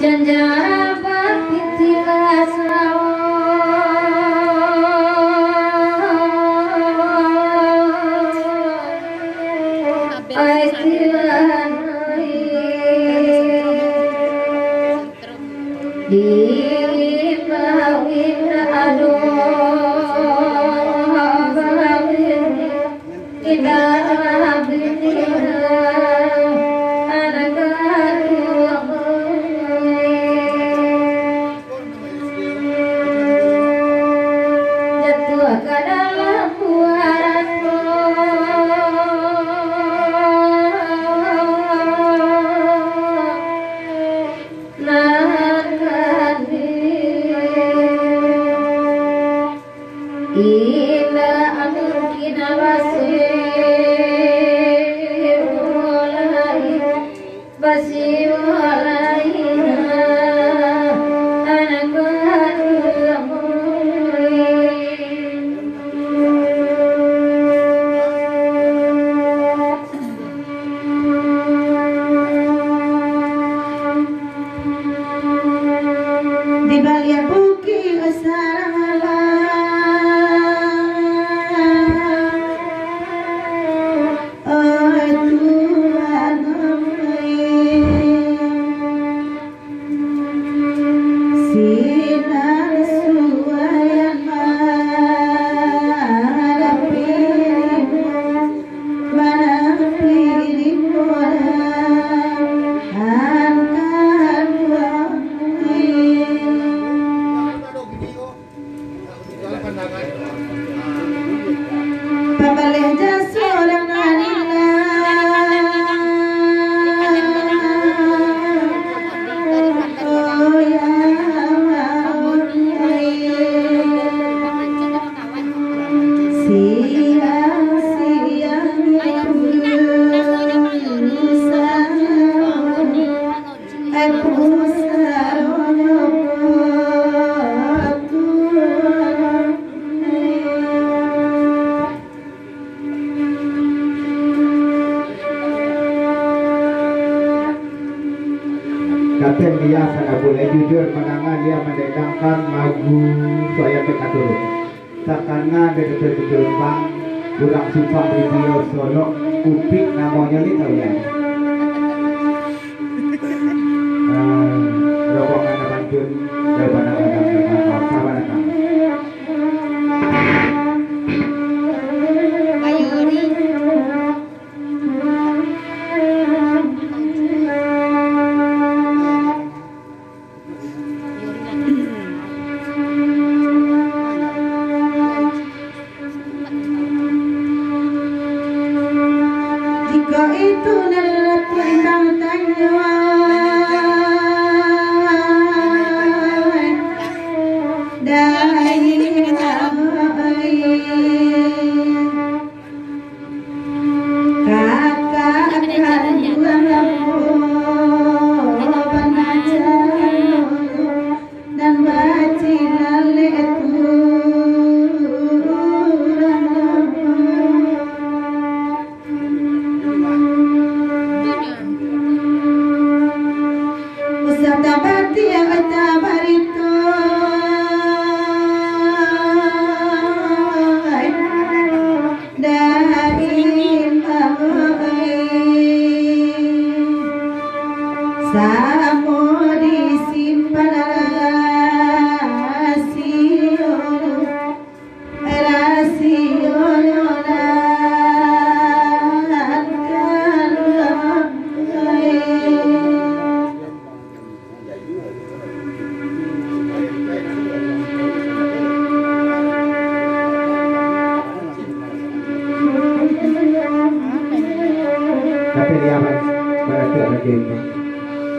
Janjara bapitilah di bawin aduh bawin kita Kapten dia pada boleh jujur menangan dia mendedangkan lagu saya tekaturu. Sakana dari terjebak kurang sumpah video solo upik namanya ni tahu ya. Rombongan banjun dari mana-mana sahabat datang.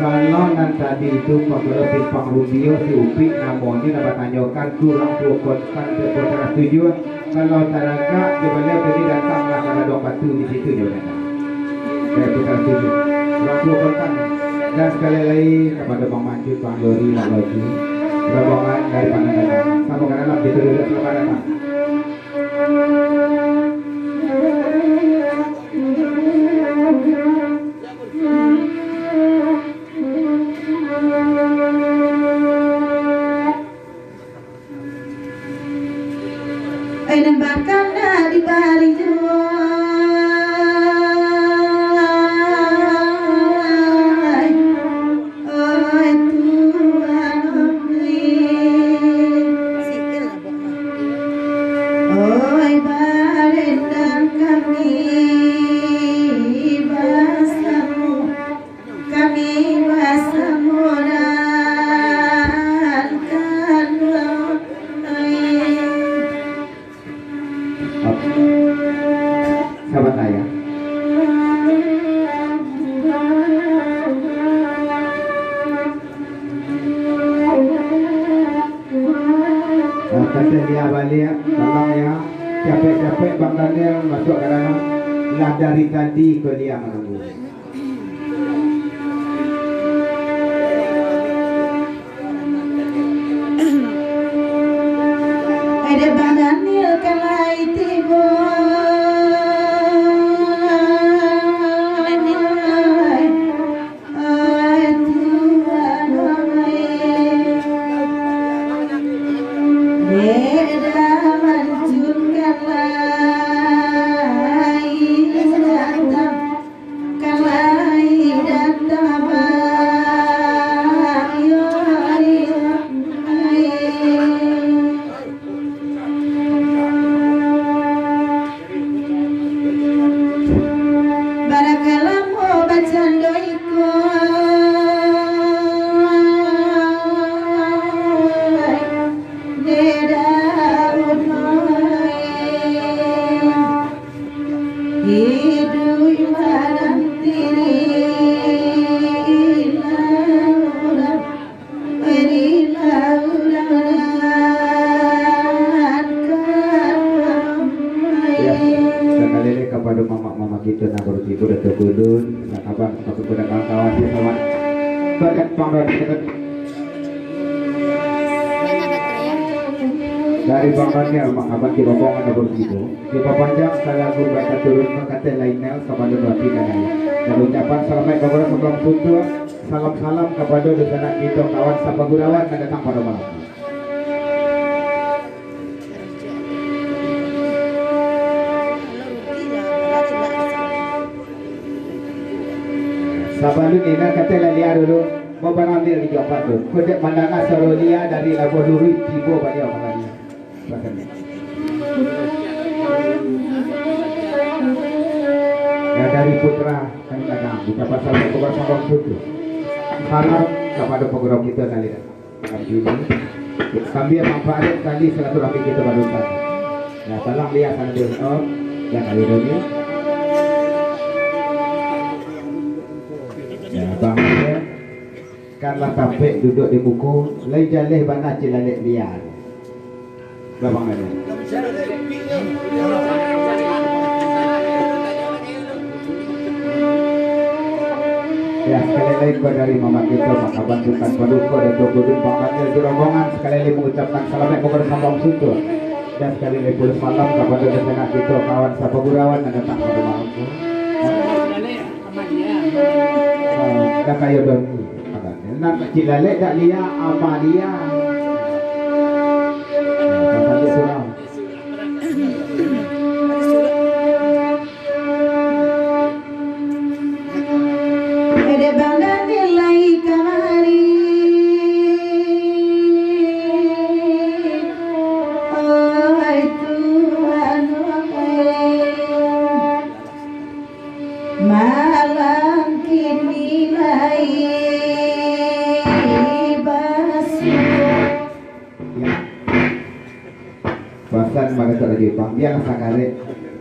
Kalau nan tadi itu pembeli pimpang rubio si upi namanya dapat tanyakan kurang kan seputar tujuan. Kalau taraga sebenarnya tadi datanglah karena dua batu di situ juga. Saya putar tujuh. Kurang kan. Dan sekali lagi kepada Bang Manjut, Bang Dori, Bang Loji, rombongan dari Pangandaran. Kamu karena begitu dulu selamat datang. Lia balik, tolong ya. Capek-capek Bang Daniel masuk ke dalam. Lah dari tadi ke Lia menunggu. Ada Bang Daniel kalai tiba. Kepada mama-mama kita nak bertipu Datuk Kudun, nak abang ataupun kepada kawan-kawan di selamat berkat panggilan kita dari Bang Daniel, mak abang di rombongan nak bertipu. Kita panjang salah guru baca turun kata lainnya kepada berarti dan dan ucapan selamat kepada sebelum tutur, salam-salam kepada dosa kita kawan sabagurawan yang datang pada malam. Sabalun ini kata Lia dulu mau berambil di Jawa tu. Kode pandangan Sarolia dari Labuan Duri tiba pada orang lain. Ya dari putra kami datang kita pasal kepada sambung suku. Salam kepada pegurau kita kali ini. Sambil manfaat kali silaturahmi kita barusan. Ya salam Lia sana dia yang kali ini. Ya, bang dia karena tapek duduk di buku, lay jaleh bana cilalek liar. Babang ada. Ya sekali lagi dari mama kita maka bantukan paduka dan Kudun Bang Daniel di rombongan sekali lagi mengucapkan selamat kepada Sambang Sutur dan sekali lagi pulang malam kepada rencana kita kawan Sapagurawan yang datang pada malam itu. Dah kaya dah ni. Nak kecil lalek tak Lia, apa Lia? Pasal dia surau. Ada Bang Daniel lagi kamari. Oh Tuhan, malam kini Bahasan pada tak lagi panggil sakare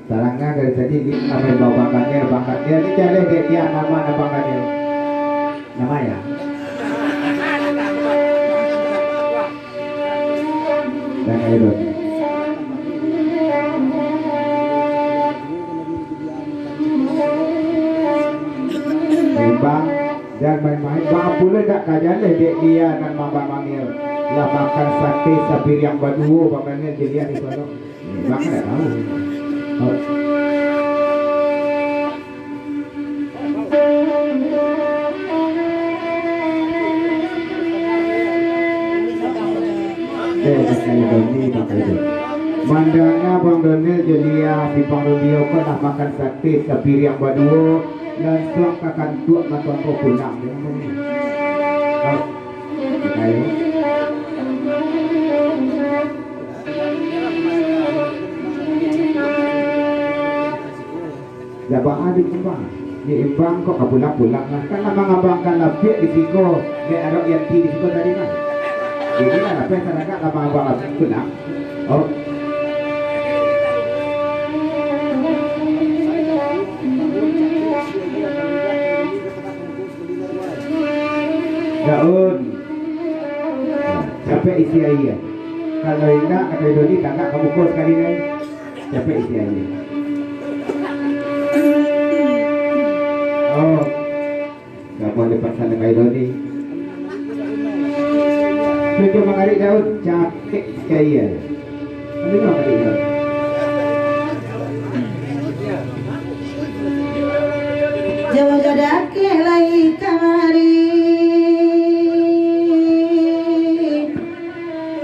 tarangga dari tadi ni nama Bang Daniel ni jadi dia nama Bang Daniel nama ya dan ayo Bang dan main-main bang pula tak kajian dia dan Bang Daniel lah makan sate sabir yang berdua Bang Daniel dilihat di sana. Bang tak tahu. Mandangnya Bang Daniel jelia di Pangrubio kau nak makan sate sabir yang berdua langsung akan tuak matuan kau pulang. Ayo. Dabang adik imbang, dia imbang kok pulang-pulang lah. Kan abang-abangkan lapik di siko, dia ada yang di siko tadi kan. Ini lah lapik sana kan abang-abang pulang. Oh. Daun. Sampai isi air. Kalau enggak kata Doni kakak kamu kos sekali nih. Capek isi aja. Oh, nggak boleh pasang kayak Doni. Tujuh mengarik daun capek sekali. Tapi nggak kali daun. Jawa jadake lai kamari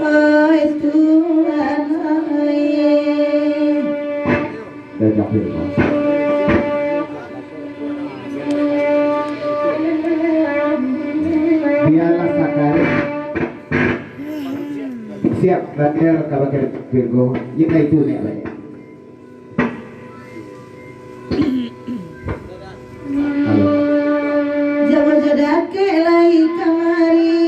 oi Tuhan Dan capek kok. Biarlah sakari siap rakyat kabar Virgo yang itu nih banyak. Halo. Jawa jadake lai kamari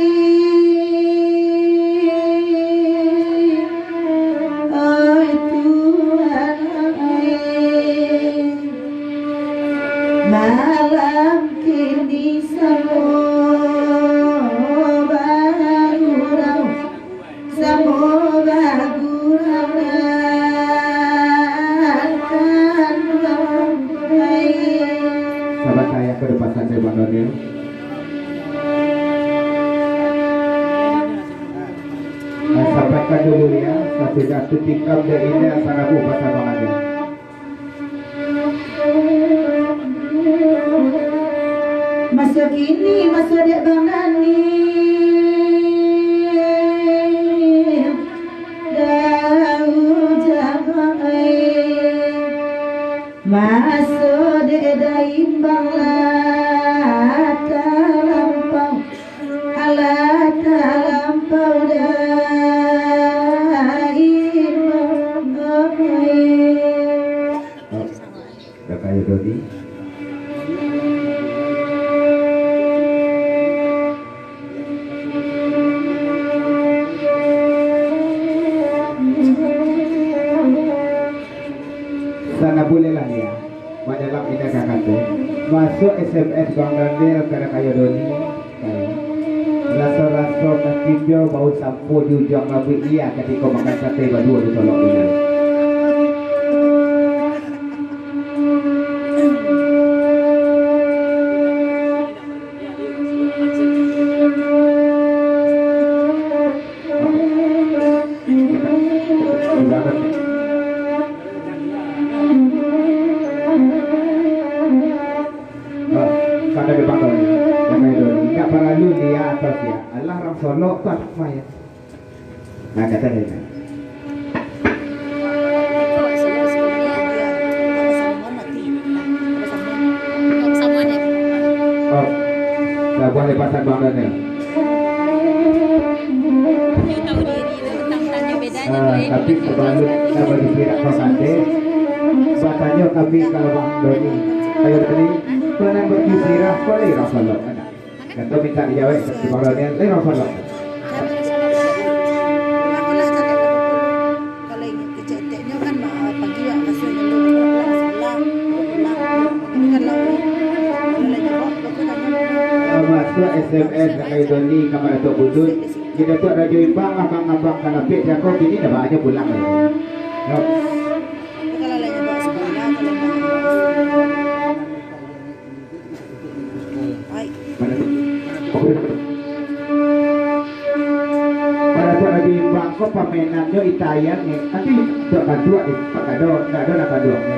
oi Tuhan malam kini Sahabat saya ke depan saja Bang Daniel. Nah, sampaikan dulu ya, satu tikam dari ini antara bu pasal Bang Daniel. Masa kini masa dek Bang Dani Daun jagai Masa dek daim Bang Lata lampau Alata lampau daim Udah kayak Dodi. Sana boleh lah ya. Dalam ini kakak tu masuk SMS Bang Daniel kerana kaya Doni. Rasa-rasa ketiga bau sampo di ujung rambut dia ketika makan sate berdua di tolok ini. Pada depan Doni, jangan Doni. Tak perlu dia atas ya. Allah orang solok tu apa ya? Nah kata dia. Oh, dah boleh pasang Bang Daniel. Tapi sebelum kita bagi kira kau kate, batanya kami kalau Bang Doni, kayu tadi. Pernah berkisirah boleh Rasulullah ada. Kata minta dijawab di Bang Daniel, Rasulullah. Masuk SMS dengan Doni kamar Datuk Budut. Kita tu radio Imbang abang-abang kanapik jago kini dah banyak pulang lagi. Pada tu radio Imbang ko pamenannya itayan ni. Nanti dok kadua ni, pak kado nak kadua ni.